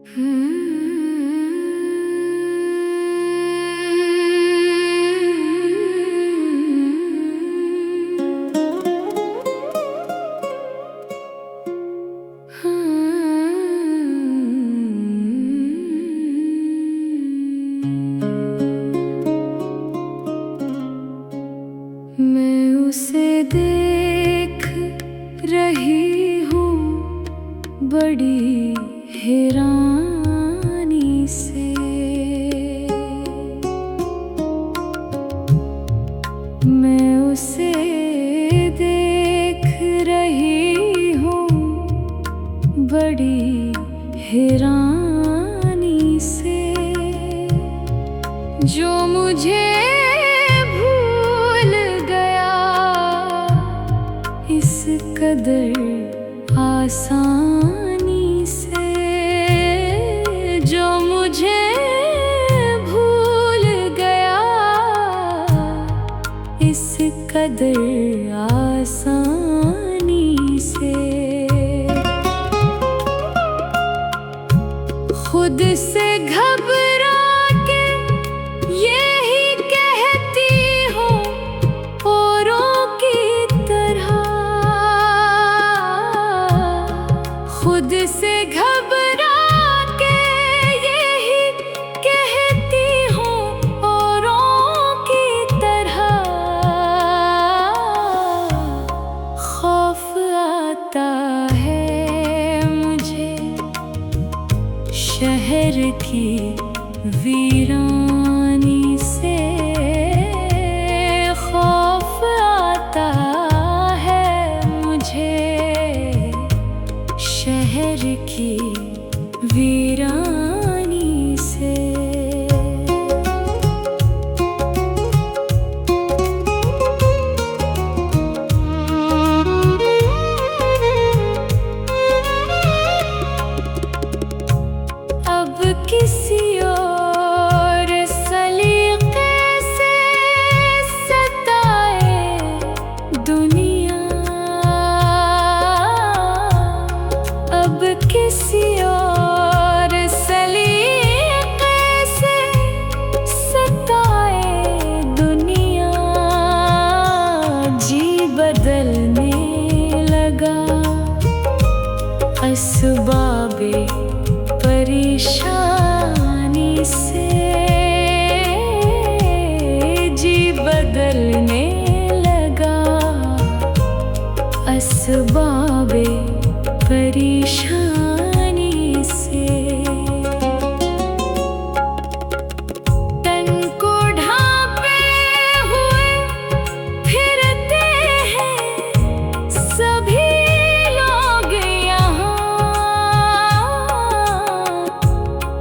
मैं उसे देख रही हूँ बड़ी हैरानी से। मैं उसे देख रही हूँ बड़ी हैरानी से, जो मुझे इस कदर आसानी से, जो मुझे भूल गया इस कदर आसानी से। खुद से घबरा के यही कहती हूँ औरों की तरह, खुद से घबरा के यही कहती हूँ औरों की तरह। खौफ आता है मुझे शहर की वीरानी से, खौफ आता है मुझे शहर की वीरानी से। अब किसी और सलीके से सताए दुनिया, अब किसी और सलीके से सताए दुनिया। जी बदलने लगा असबाबे परेशानी से, जी बदलने लगा असबाबे परेशानी से। तन को ढांपे हुए फिरते हैं सभी लोग यहाँ,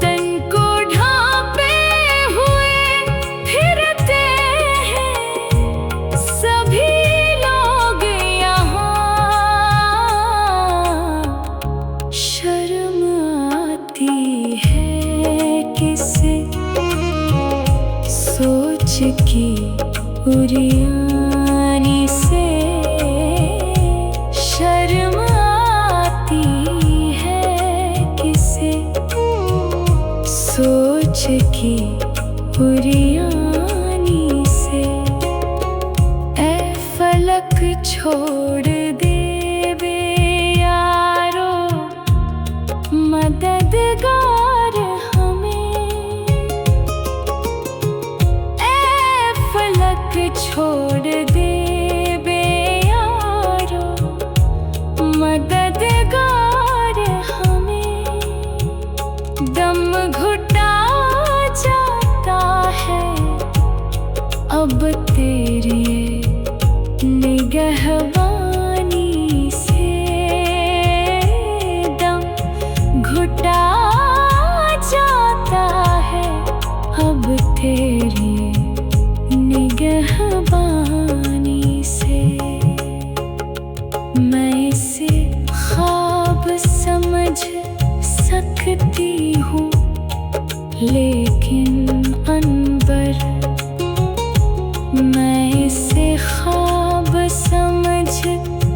तन को ढांपे हुए फिरते हैं सभी लोग यहाँ। शर्म आती है किसे सोच की उरियानी से, शर्म आती है किसे सोच की उरियानी से। ऐ फलक छोड़ दे बे यारो मददगार हमें, ऐ फलक छोड़ दे बे यारो मददगार हमें। दम घुटा जाता है अब तेरी निगहबानी से, दम घुटा जाता है अब तेरी निगहबानी से। मैं इसे ख्वाब समझ सकती हूँ लेकिन अनबर, मैं इसे ख्वाब समझ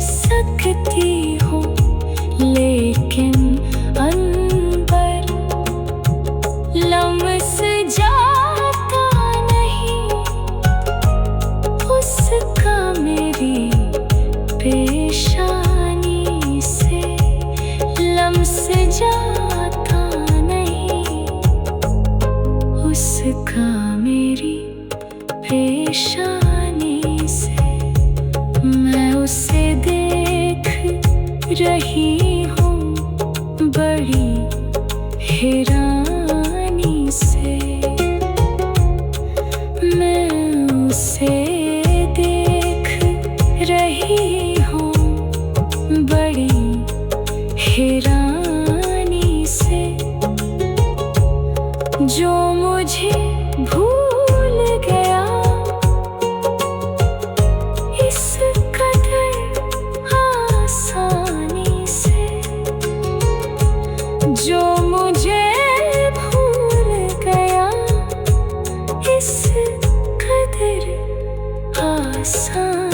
सकती हूँ लेकिन अनबर जाता नहीं, उसका मेरी पेशानी से। मैं उसे देख रही हूँ बड़ी हैरानी से। मैं उसे देख रही हूँ बड़ी हैरानी से। जो मुझे भूल गया इस कदर आसानी से। जो मुझे भूल गया इस कदर आसानी